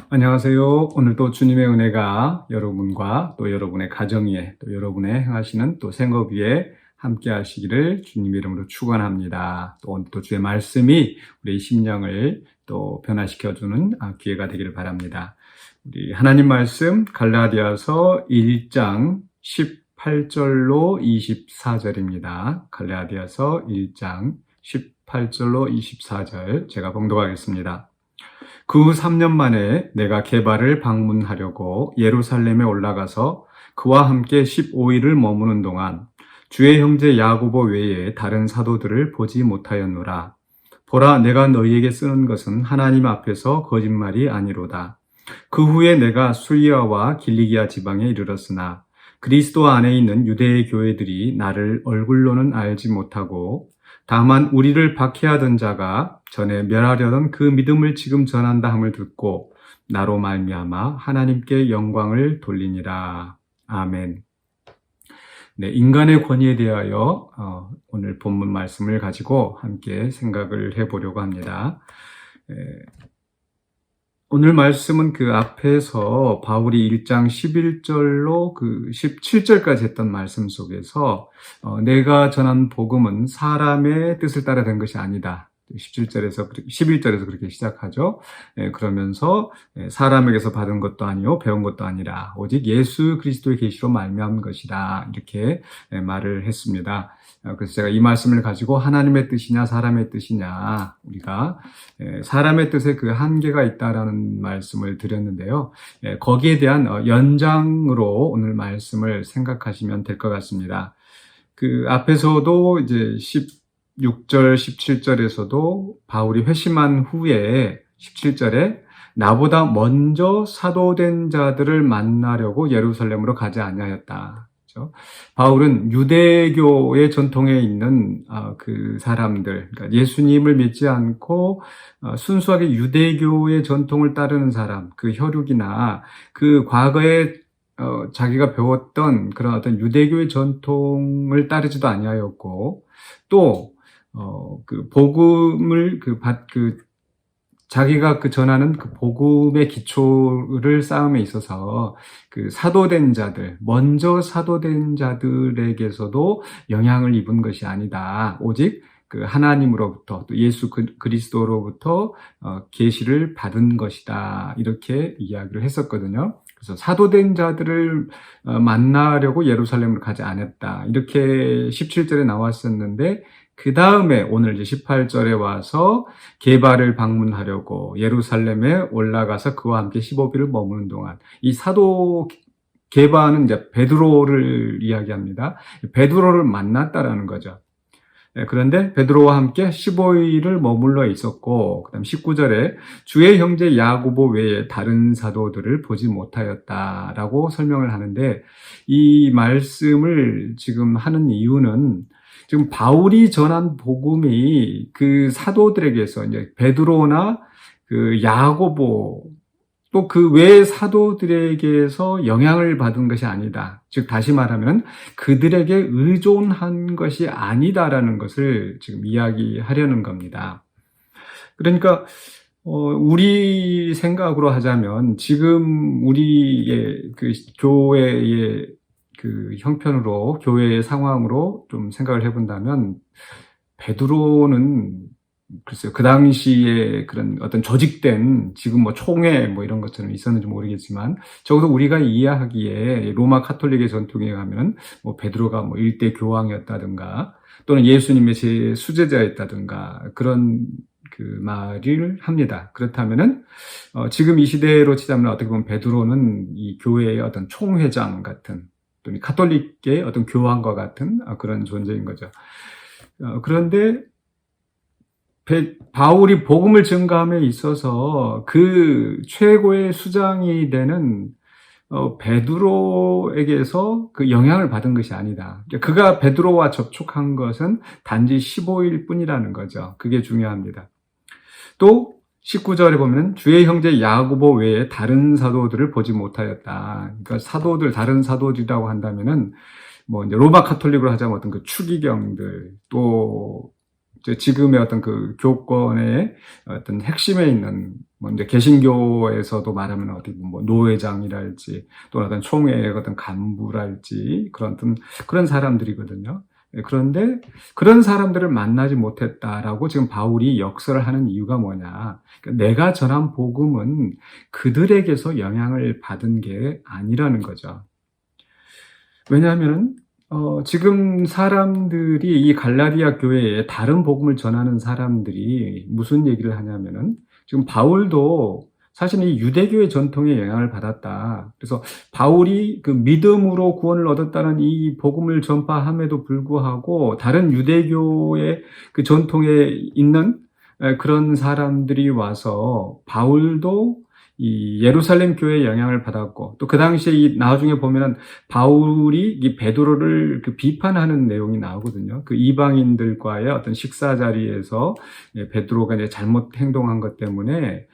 안녕하세요. 오늘도 주님의 은혜가 여러분과 또 여러분의 가정 위에 또 여러분의 행하시는 또 생업 위에 함께 하시기를 주님의 이름으로 축원합니다. 또 오늘 또 주의 말씀이 우리의 심령을 또 변화시켜주는 기회가 되기를 바랍니다. 우리 하나님 말씀 갈라디아서 1장 18절로 24절입니다. 갈라디아서 1장 18절로 24절 제가 봉독하겠습니다. 그 후 3년 만에 내가 게바를 방문하려고 예루살렘에 올라가서 그와 함께 15일을 머무는 동안 주의 형제 야고보 외에 다른 사도들을 보지 못하였노라. 보라, 내가 너희에게 쓰는 것은 하나님 앞에서 거짓말이 아니로다. 그 후에 내가 수리아와 길리기아 지방에 이르렀으나 그리스도 안에 있는 유대의 교회들이 나를 얼굴로는 알지 못하고 다만 우리를 박해하던 자가 전에 멸하려던 그 믿음을 지금 전한다 함을 듣고 나로 말미암아 하나님께 영광을 돌리니라. 아멘. 네, 인간의 권위에 대하여 오늘 본문 말씀을 가지고 함께 생각을 해보려고 합니다. 오늘 말씀은 그 앞에서 바울이 1장 11절로 그 17절까지 했던 말씀 속에서 내가 전한 복음은 사람의 뜻을 따라 된 것이 아니다. 11절에서 그렇게 시작하죠. 그러면서 사람에게서 받은 것도 아니요 배운 것도 아니라 오직 예수 그리스도의 계시로 말미암은 것이다. 이렇게 말을 했습니다. 그래서 제가 이 말씀을 가지고 하나님의 뜻이냐 사람의 뜻이냐 우리가 사람의 뜻에 그 한계가 있다라는 말씀을 드렸는데요. 거기에 대한 연장으로 오늘 말씀을 생각하시면 될 것 같습니다. 그 앞에서도 이제 16절, 17절에서도 바울이 회심한 후에 17절에 나보다 먼저 사도된 자들을 만나려고 예루살렘으로 가지 아니하였다. 바울은 유대교의 전통에 있는 그 사람들, 그러니까 예수님을 믿지 않고 순수하게 유대교의 전통을 따르는 사람, 그 혈육이나 그 과거에 자기가 배웠던 그런 어떤 유대교의 전통을 따르지도 아니하였고, 또 그 복음을 자기가 전하는 그 복음의 기초를 쌓음에 있어서 그 사도된 자들, 먼저 사도된 자들에게서도 영향을 입은 것이 아니다. 오직 그 하나님으로부터 또 예수 그리스도로부터 계시를 받은 것이다. 이렇게 이야기를 했었거든요. 그래서 사도된 자들을 만나려고 예루살렘을 가지 않았다. 이렇게 17절에 나왔었는데 그 다음에 오늘 이제 18절에 와서 게바를 방문하려고 예루살렘에 올라가서 그와 함께 15일을 머무는 동안 이 사도 게바는 이제 베드로를 이야기합니다. 베드로를 만났다라는 거죠. 그런데 베드로와 함께 15일을 머물러 있었고 그다음 19절에 주의 형제 야고보 외에 다른 사도들을 보지 못하였다라고 설명을 하는데 이 말씀을 지금 하는 이유는 지금 바울이 전한 복음이 그 사도들에게서 이제 베드로나 그 야고보 또 그 외의 사도들에게서 영향을 받은 것이 아니다. 즉 다시 말하면 그들에게 의존한 것이 아니다라는 것을 지금 이야기하려는 겁니다. 그러니까 우리 생각으로 하자면 지금 우리의 그 교회의 그 형편으로 교회의 상황으로 좀 생각을 해본다면 베드로는 글쎄요 그 당시에 그런 어떤 조직된 지금 뭐 총회 뭐 이런 것처럼 있었는지 모르겠지만 적어도 우리가 이해하기에 로마 카톨릭의 전통에 가면 뭐 베드로가 뭐 일대 교황이었다든가 또는 예수님의 제 수제자였다든가 그런 그 말을 합니다. 그렇다면은 지금 이 시대로 치자면 어떻게 보면 베드로는 이 교회의 어떤 총회장 같은 또는 카톨릭의 어떤 교황과 같은 그런 존재인 거죠. 그런데 바울이 복음을 증거함에 있어서 그 최고의 수장이 되는 베드로에게서 그 영향을 받은 것이 아니다. 그가 베드로와 접촉한 것은 단지 15일 뿐이라는 거죠. 그게 중요합니다. 또 19절에 보면 주의 형제 야고보 외에 다른 사도들을 보지 못하였다. 그러니까 다른 사도들이라고 한다면은 뭐 이제 로마 카톨릭으로 하자면 어떤 그 추기경들 또 지금의 어떤 그 교권의 어떤 핵심에 있는 뭐 이제 개신교에서도 말하면 어디 뭐 노회장이랄지 또는 어떤 총회의 어떤 간부랄지 그런 사람들이거든요. 그런데 그런 사람들을 만나지 못했다라고 지금 바울이 역설을 하는 이유가 뭐냐? 그러니까 내가 전한 복음은 그들에게서 영향을 받은 게 아니라는 거죠. 왜냐하면 지금 사람들이 이 갈라디아 교회에 다른 복음을 전하는 사람들이 무슨 얘기를 하냐면은 지금 바울도 사실 이 유대교의 전통에 영향을 받았다. 그래서 바울이 그 믿음으로 구원을 얻었다는 이 복음을 전파함에도 불구하고 다른 유대교의 그 전통에 있는 그런 사람들이 와서 바울도 이 예루살렘 교회의 영향을 받았고 또 그 당시에 이 나중에 보면은 바울이 이 베드로를 그 비판하는 내용이 나오거든요. 그 이방인들과의 어떤 식사 자리에서 베드로가 이제 잘못 행동한 것 때문에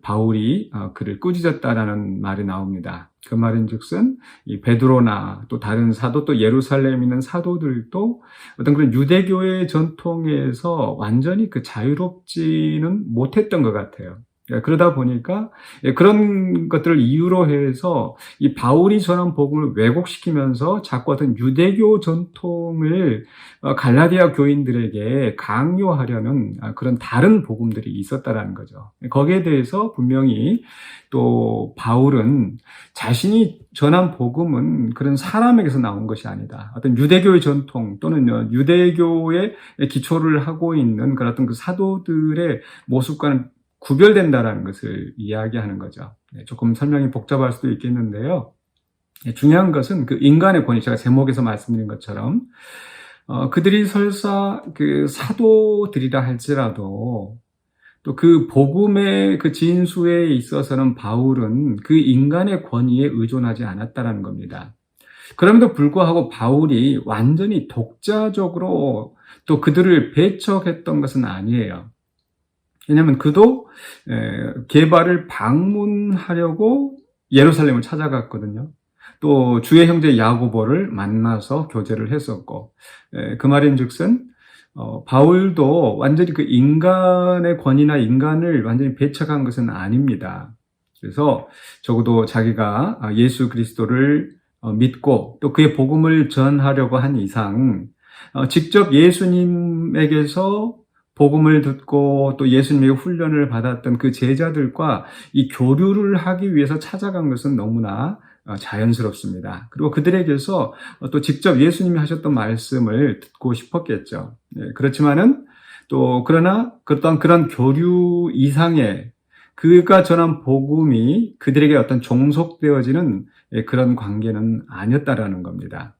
바울이 그를 꾸짖었다라는 말이 나옵니다. 그 말인즉슨 이 베드로나 또 다른 사도 또 예루살렘에 있는 사도들도 어떤 그런 유대교의 전통에서 완전히 그 자유롭지는 못했던 것 같아요. 그러다 보니까 그런 것들을 이유로 해서 이 바울이 전한 복음을 왜곡시키면서 자꾸 어떤 유대교 전통을 갈라디아 교인들에게 강요하려는 그런 다른 복음들이 있었다라는 거죠. 거기에 대해서 분명히 또 바울은 자신이 전한 복음은 그런 사람에게서 나온 것이 아니다. 어떤 유대교의 전통 또는 유대교의 기초를 하고 있는 그런 어떤 그 사도들의 모습과는 구별된다라는 것을 이야기하는 거죠. 조금 설명이 복잡할 수도 있겠는데요. 중요한 것은 그 인간의 권위, 제가 제목에서 말씀드린 것처럼 그들이 설사 그 사도들이라 할지라도 또 그 복음의 그 진수에 있어서는 바울은 그 인간의 권위에 의존하지 않았다라는 겁니다. 그럼에도 불구하고 바울이 완전히 독자적으로 또 그들을 배척했던 것은 아니에요. 왜냐하면 그도 게바를 방문하려고 예루살렘을 찾아갔거든요. 또 주의 형제 야고보를 만나서 교제를 했었고, 그 말인즉슨 바울도 완전히 그 인간의 권위나 인간을 완전히 배척한 것은 아닙니다. 그래서 적어도 자기가 예수 그리스도를 믿고 또 그의 복음을 전하려고 한 이상 직접 예수님에게서 복음을 듣고 또 예수님의 훈련을 받았던 그 제자들과 이 교류를 하기 위해서 찾아간 것은 너무나 자연스럽습니다. 그리고 그들에게서 또 직접 예수님이 하셨던 말씀을 듣고 싶었겠죠. 그렇지만은 또 그러나 어떤 그런 교류 이상의 그가 전한 복음이 그들에게 어떤 종속되어지는 그런 관계는 아니었다라는 겁니다.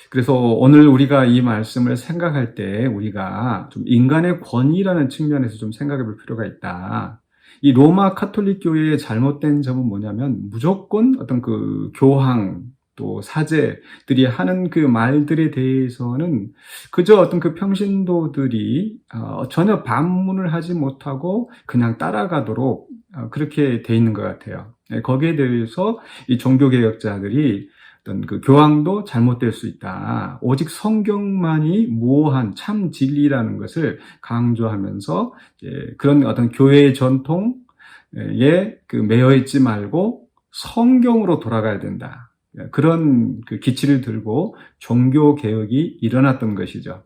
그래서 오늘 우리가 이 말씀을 생각할 때 우리가 좀 인간의 권위라는 측면에서 좀 생각해 볼 필요가 있다. 이 로마 카톨릭 교회의 잘못된 점은 뭐냐면 무조건 어떤 그 교황 또 사제들이 하는 그 말들에 대해서는 그저 어떤 그 평신도들이 전혀 반문을 하지 못하고 그냥 따라가도록 그렇게 돼 있는 것 같아요. 거기에 대해서 이 종교개혁자들이 어떤 그 교황도 잘못될 수 있다. 오직 성경만이 무오한 참 진리라는 것을 강조하면서 그런 어떤 교회의 전통에 그 매여 있지 말고 성경으로 돌아가야 된다. 그런 그 기치를 들고 종교 개혁이 일어났던 것이죠.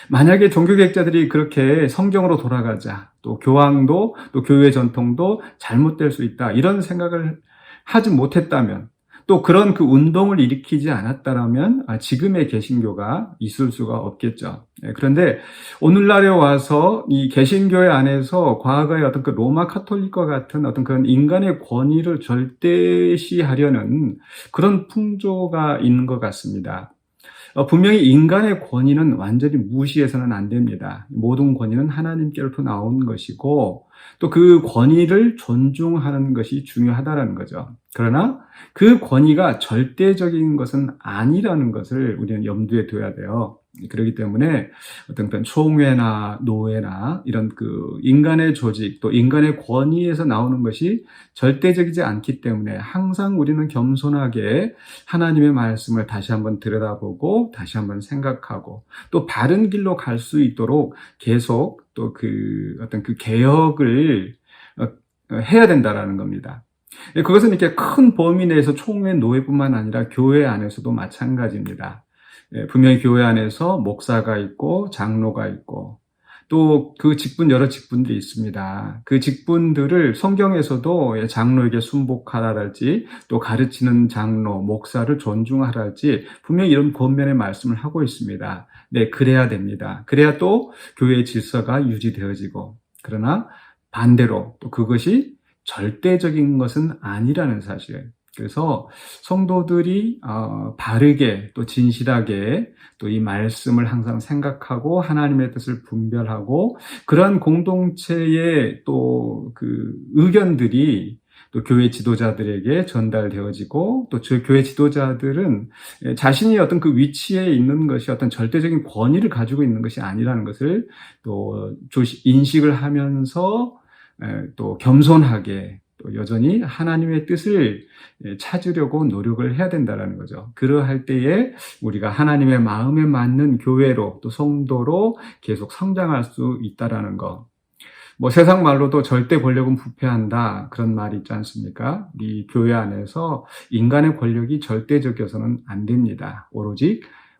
만약에 종교개혁자들이 그렇게 성경으로 돌아가자, 또 교황도 또 교회 전통도 잘못될 수 있다, 이런 생각을 하지 못했다면, 또 그런 그 운동을 일으키지 않았다면 지금의 개신교가 있을 수가 없겠죠. 그런데 오늘날에 와서 이 개신교회 안에서 과거의 어떤 그 로마 카톨릭과 같은 어떤 그런 인간의 권위를 절대시하려는 그런 풍조가 있는 것 같습니다. 분명히 인간의 권위는 완전히 무시해서는 안 됩니다. 모든 권위는 하나님께로부터 나온 것이고 또 그 권위를 존중하는 것이 중요하다는 거죠. 그러나 그 권위가 절대적인 것은 아니라는 것을 우리는 염두에 둬야 돼요. 그렇기 때문에 어떤 그런 총회나 노회나 이런 그 인간의 조직 또 인간의 권위에서 나오는 것이 절대적이지 않기 때문에 항상 우리는 겸손하게 하나님의 말씀을 다시 한번 들여다보고 다시 한번 생각하고 또 바른 길로 갈 수 있도록 계속 또 그 어떤 그 개혁을 해야 된다라는 겁니다. 그것은 이렇게 큰 범위 내에서 총회 노회뿐만 아니라 교회 안에서도 마찬가지입니다. 분명히 교회 안에서 목사가 있고 장로가 있고 또 그 직분 여러 직분들이 있습니다. 그 직분들을 성경에서도 장로에게 순복하라랄지 또 가르치는 장로, 목사를 존중하라랄지 분명히 이런 권면의 말씀을 하고 있습니다. 네, 그래야 됩니다. 그래야 또 교회의 질서가 유지되어지고 그러나 반대로 또 그것이 절대적인 것은 아니라는 사실. 그래서 성도들이 바르게 또 진실하게 또 이 말씀을 항상 생각하고 하나님의 뜻을 분별하고 그러한 공동체의 또 그 의견들이 또 교회 지도자들에게 전달되어지고 또 교회 지도자들은 자신이 어떤 그 위치에 있는 것이 어떤 절대적인 권위를 가지고 있는 것이 아니라는 것을 또 인식을 하면서 또 겸손하게 또 여전히 하나님의 뜻을 찾으려고 노력을 해야 된다는 거죠. 그러할 때에 우리가 하나님의 마음에 맞는 교회로 또 성도로 계속 성장할 수 있다라는 것. 세상 말로도 절대 권력은 부패한다 그런 말이 있지 않습니까? 이 교회 안에서 인간의 권력이 절대적이어서는 안 됩니다.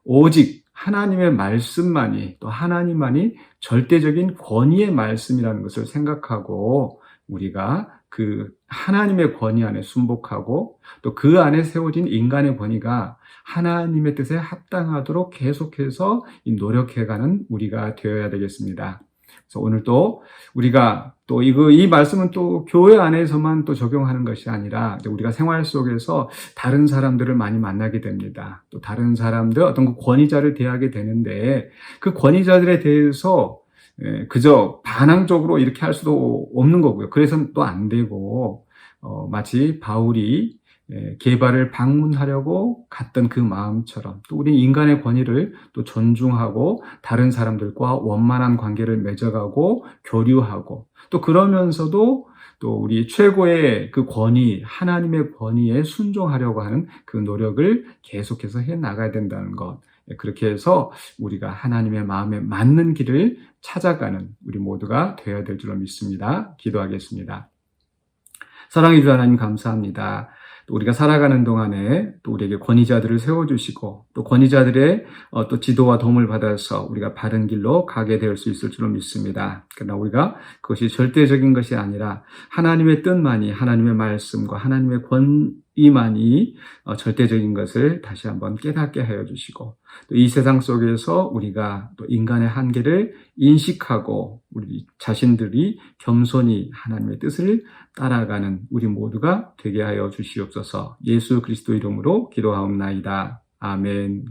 오직 하나님의 말씀만이 또 하나님만이 절대적인 권위의 말씀이라는 것을 생각하고 우리가 그 하나님의 권위 안에 순복하고 또 그 안에 세워진 인간의 권위가 하나님의 뜻에 합당하도록 계속해서 노력해가는 우리가 되어야 되겠습니다. 그래서 오늘 또 우리가 또 이 말씀은 또 교회 안에서만 또 적용하는 것이 아니라 우리가 생활 속에서 다른 사람들을 많이 만나게 됩니다. 또 다른 사람들 어떤 그 권위자를 대하게 되는데 그 권위자들에 대해서 그저 반항적으로 이렇게 할 수도 없는 거고요. 그래서는 또 안 되고 마치 바울이 게바를 방문하려고 갔던 그 마음처럼 또 우리 인간의 권위를 또 존중하고 다른 사람들과 원만한 관계를 맺어가고 교류하고 또 그러면서도 또 우리 최고의 그 권위, 하나님의 권위에 순종하려고 하는 그 노력을 계속해서 해 나가야 된다는 것. 그렇게 해서 우리가 하나님의 마음에 맞는 길을 찾아가는 우리 모두가 되어야 될 줄로 믿습니다. 기도하겠습니다. 사랑해 주 하나님 감사합니다. 또 우리가 살아가는 동안에 또 우리에게 권위자들을 세워주시고 또 권위자들의 또 지도와 도움을 받아서 우리가 바른 길로 가게 될 수 있을 줄로 믿습니다. 그러나 우리가 그것이 절대적인 것이 아니라 하나님의 뜻만이 하나님의 말씀과 하나님의 권위만이 절대적인 것을 다시 한번 깨닫게 하여 주시고 또 이 세상 속에서 우리가 또 인간의 한계를 인식하고 우리 자신들이 겸손히 하나님의 뜻을 따라가는 우리 모두가 되게 하여 주시옵소서. 예수 그리스도 이름으로 기도하옵나이다. 아멘.